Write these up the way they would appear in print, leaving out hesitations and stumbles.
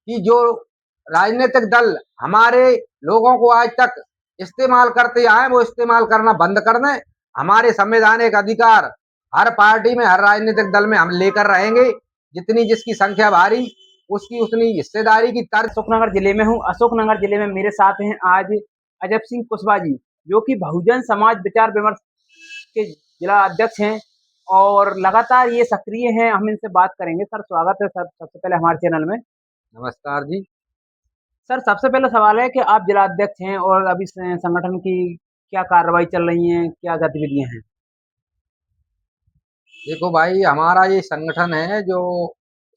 कि जो राजनीतिक दल हमारे लोगों को आज तक इस्तेमाल करते आए वो इस्तेमाल करना बंद कर दें। हमारे संवैधानिक अधिकार हर पार्टी में, हर राजनीतिक दल में हम लेकर रहेंगे। जितनी जिसकी संख्या भारी, उसकी उतनी हिस्सेदारी की तर्ज। अशोकनगर जिले में हूँ। अशोकनगर जिले में मेरे साथ हैं आज अजब सिंह कुशवाहा जी, जो कि बहुजन समाज विचार विमर्श के जिला अध्यक्ष हैं और लगातार ये सक्रिय हैं। हम इनसे बात करेंगे। सर स्वागत है सर सबसे पहले हमारे चैनल में। नमस्कार जी। सर सबसे पहला सवाल है कि आप जिला अध्यक्ष हैं और अभी संगठन की क्या कार्रवाई चल रही है, क्या गतिविधियां हैं? देखो भाई, हमारा ये संगठन है जो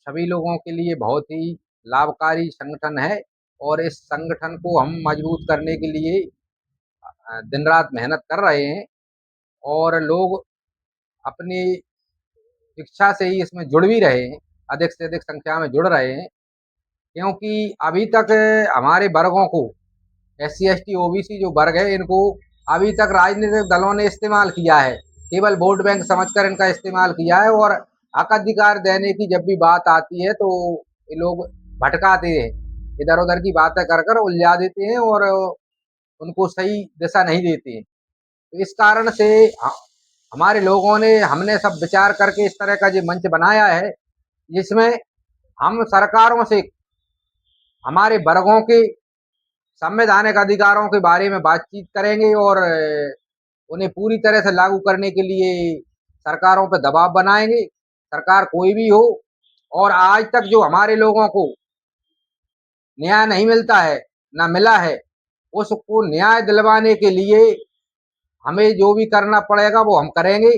सभी लोगों के लिए बहुत ही लाभकारी संगठन है। और इस संगठन को हम मजबूत करने के लिए दिन रात मेहनत कर रहे हैं। और लोग अपनी इच्छा से ही इसमें जुड़ भी रहे हैं, अधिक से अधिक संख्या में जुड़ रहे हैं। क्योंकि अभी तक हमारे वर्गों को, SC ST OBC जो वर्ग है, इनको अभी तक राजनीतिक दलों ने इस्तेमाल किया है, केवल वोट बैंक समझकर इनका इस्तेमाल किया है। और हक अधिकार देने की जब भी बात आती है तो ये लोग भटकाते हैं, इधर उधर की बातें कर कर उलझा देते हैं और उनको सही दिशा नहीं देते हैं। तो इस कारण से हमारे लोगों ने, हमने सब विचार करके इस तरह का जो मंच बनाया है, जिसमें हम सरकारों से हमारे वर्गों के संवैधानिक अधिकारों के बारे में बातचीत करेंगे और उन्हें पूरी तरह से लागू करने के लिए सरकारों पर दबाव बनाएंगे, सरकार कोई भी हो। और आज तक जो हमारे लोगों को न्याय नहीं मिलता है, ना मिला है, उसको न्याय दिलवाने के लिए हमें जो भी करना पड़ेगा वो हम करेंगे।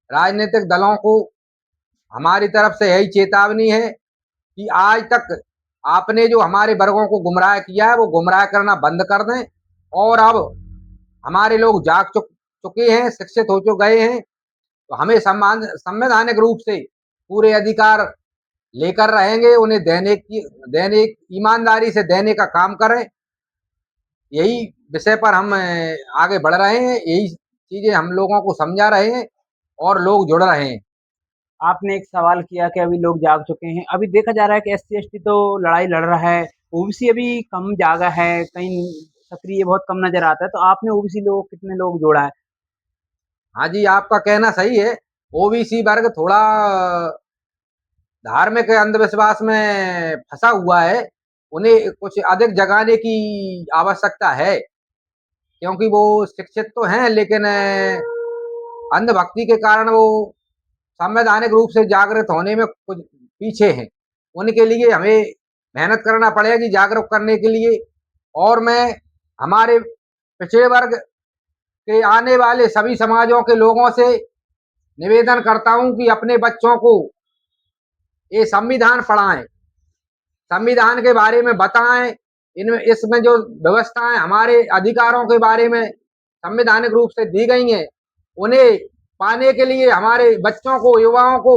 राजनीतिक दलों को हमारी तरफ से यही चेतावनी है कि आज तक आपने जो हमारे वर्गों को गुमराह किया है वो गुमराह करना बंद कर दें। और अब हमारे लोग जाग चुके हैं, शिक्षित हो गए हैं, तो हमें संवैधानिक रूप से पूरे अधिकार लेकर रहेंगे। उन्हें देने ईमानदारी से देने का काम करें। यही विषय पर हम आगे बढ़ रहे हैं, यही चीजें हम लोगों को समझा रहे हैं और लोग जुड़ रहे हैं। आपने एक सवाल किया कि अभी लोग जाग चुके हैं। अभी देखा जा रहा है कि SC ST तो लड़ाई लड़ रहा है, OBC अभी कम जागा है, कहीं सक्रिय बहुत कम नजर आता है। तो आपने OBC लोग कितने लोग जोड़ा है? हाँ जी, आपका कहना सही है। OBC वर्ग थोड़ा धार्मिक अंधविश्वास में फंसा हुआ है। उन्हें कुछ अधिक जगाने की आवश्यकता है, क्योंकि वो शिक्षित तो हैं लेकिन अंधभक्ति के कारण वो संवैधानिक रूप से जागृत होने में कुछ पीछे हैं। उनके लिए हमें मेहनत करना पड़ेगी जागरूक करने के लिए। और मैं हमारे पिछड़े वर्ग के आने वाले सभी समाजों के लोगों से निवेदन करता हूं कि अपने बच्चों को ये संविधान पढ़ाएं, संविधान के बारे में बताएं। इनमें इसमें जो व्यवस्थाएं हमारे अधिकारों के बारे में संवैधानिक रूप से दी गई हैं, उन्हें पाने के लिए हमारे बच्चों को, युवाओं को,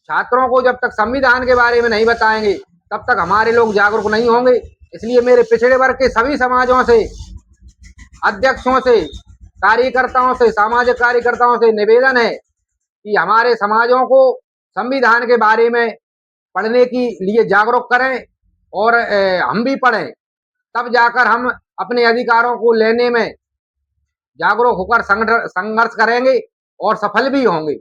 छात्रों को जब तक संविधान के बारे में नहीं बताएंगे तब तक हमारे लोग जागरूक नहीं होंगे। इसलिए मेरे पिछड़े वर्ग के सभी समाजों से, अध्यक्षों से, कार्यकर्ताओं से, सामाजिक कार्यकर्ताओं से निवेदन है कि हमारे समाजों को संविधान के बारे में पढ़ने के लिए जागरूक करें और हम भी पढ़ें। तब जाकर हम अपने अधिकारों को लेने में जागरूक होकर संघर्ष करेंगे और सफल भी होंगे।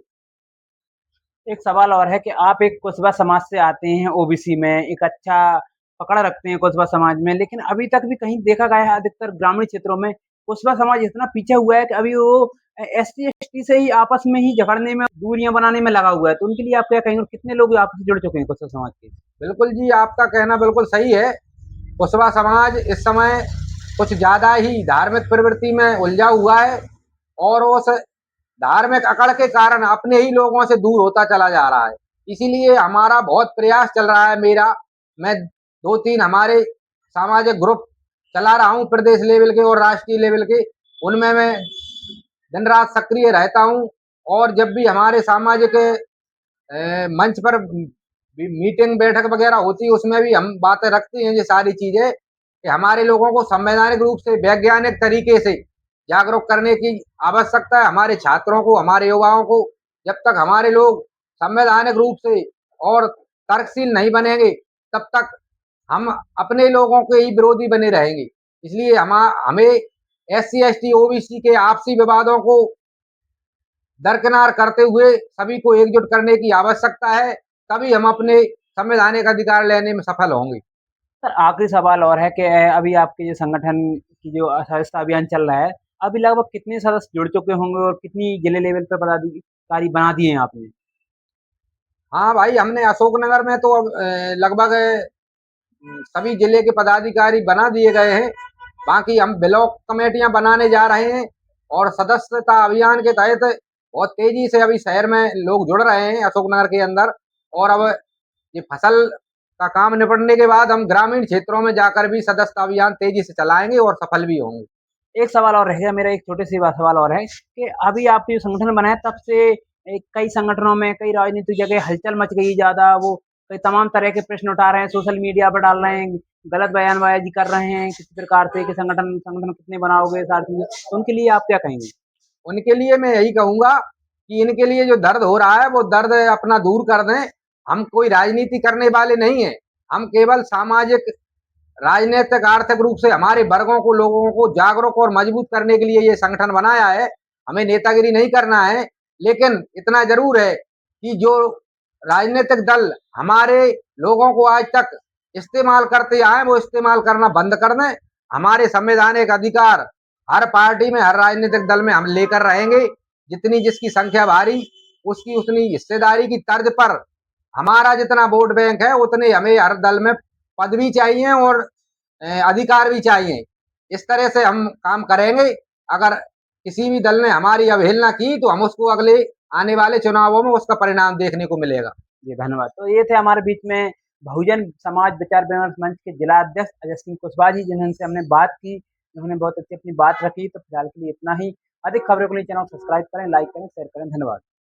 एक सवाल और है कि आप एक कुशवा समाज से आते हैं, OBC में एक अच्छा पकड़ रखते हैं कुशवा समाज में, लेकिन अभी तक भी कहीं देखा गया है अधिकतर ग्रामीण क्षेत्रों में कुशवा समाज इतना पीछे हुआ है कि अभी वो SC ST से ही आपस में ही झगड़ने में, दूरियां बनाने में लगा हुआ है। तो उनके लिए आप क्या कहेंगे और कितने लोग आपस से जुड़ चुके हैं कुशवा समाज के? बिल्कुल जी, आपका कहना बिल्कुल सही है। कुशवा समाज इस समय कुछ ज्यादा ही धार्मिक प्रवृत्ति में उलझा हुआ है और उस धार्मिक अकड़ के कारण अपने ही लोगों से दूर होता चला जा रहा है। इसीलिए हमारा बहुत प्रयास चल रहा है। मैं 2-3 हमारे सामाजिक ग्रुप चला रहा हूँ, प्रदेश लेवल के और राष्ट्रीय लेवल के। उनमें मैं दिन रात सक्रिय रहता हूँ। और जब भी हमारे सामाजिक मंच पर मीटिंग बैठक वगैरह होती है, उसमें भी हम बातें रखते हैं ये सारी चीजें, कि हमारे लोगों को संवैधानिक रूप से, वैज्ञानिक तरीके से जागरूक करने की आवश्यकता है। हमारे छात्रों को, हमारे युवाओं को जब तक हमारे लोग संवैधानिक रूप से और तर्कशील नहीं बनेंगे, तब तक हम अपने लोगों के ही विरोधी बने रहेंगे। इसलिए हमें एससी, एसटी, ओबीसी के आपसी विवादों को दरकिनार करते हुए सभी को एकजुट करने की आवश्यकता है, तभी हम अपने संवैधानिक अधिकार लेने में सफल होंगे। सर आखिरी सवाल और है कि अभी आपके जो संगठन की जो सदस्यता अभियान चल रहा है, अभी लगभग कितने सदस्य जुड़ चुके होंगे और कितनी जिले लेवल पे पदाधिकारी बना दिए हैं आपने? हाँ भाई, हमने अशोकनगर में तो अब लगभग सभी जिले के पदाधिकारी बना दिए गए हैं। बाकी हम ब्लॉक कमेटियां बनाने जा रहे हैं और सदस्यता अभियान के तहत बहुत तेजी से अभी शहर में लोग जुड़ रहे हैं अशोकनगर के अंदर। और अब ये फसल का काम निपटने के बाद हम ग्रामीण क्षेत्रों में जाकर भी सदस्यता अभियान तेजी से चलाएंगे और सफल भी होंगे। एक सवाल और रह गया मेरा, एक छोटे से सवाल और है कि अभी आपने जो संगठन बनाया तब से कई संगठनों में, कई राजनीतिक जगह हलचल मच गई ज़्यादा, वो कई तमाम तरह के प्रश्न उठा रहे हैं, सोशल मीडिया पर डाल रहे हैं, गलत बयानबाज़ी कर रहे हैं किसी प्रकार से कि संगठन संगठन कितने बनाओगे, सारी चीज़ें। तो उनके लिए आप क्या कहेंगे? उनके लिए मैं यही कहूंगा कि इनके लिए जो दर्द हो रहा है वो दर्द अपना दूर कर दें। हम कोई राजनीति करने वाले नहीं है, हम केवल सामाजिक, राजनीतिक, आर्थिक रूप से हमारे वर्गों को, लोगों को जागरूक और मजबूत करने के लिए ये संगठन बनाया है। हमें नेतागिरी नहीं करना है, लेकिन इतना जरूर है कि जो राजनीतिक दल हमारे लोगों को आज तक इस्तेमाल करते आए वो इस्तेमाल करना बंद कर दें। हमारे संवैधानिक अधिकार हर पार्टी में, हर राजनीतिक दल में हम लेकर रहेंगे। जितनी जिसकी संख्या भारी, उसकी उतनी हिस्सेदारी की तर्ज पर हमारा जितना वोट बैंक है उतने हमें हर दल में पद भी चाहिए और अधिकार भी चाहिए। इस तरह से हम काम करेंगे। अगर किसी भी दल ने हमारी अवहेलना की तो हम उसको अगले आने वाले चुनावों में उसका परिणाम देखने को मिलेगा। जी, धन्यवाद। तो ये थे हमारे बीच में बहुजन समाज विचार विमर्श मंच के जिला अध्यक्ष अजय सिंह कुशवाहा जी, जिनसे हमने बात की, उन्होंने बहुत अच्छी अपनी बात रखी। तो फिलहाल के लिए इतना ही। अधिक खबरों के लिए चैनल को सब्सक्राइब करें, लाइक करें, शेयर करें। धन्यवाद।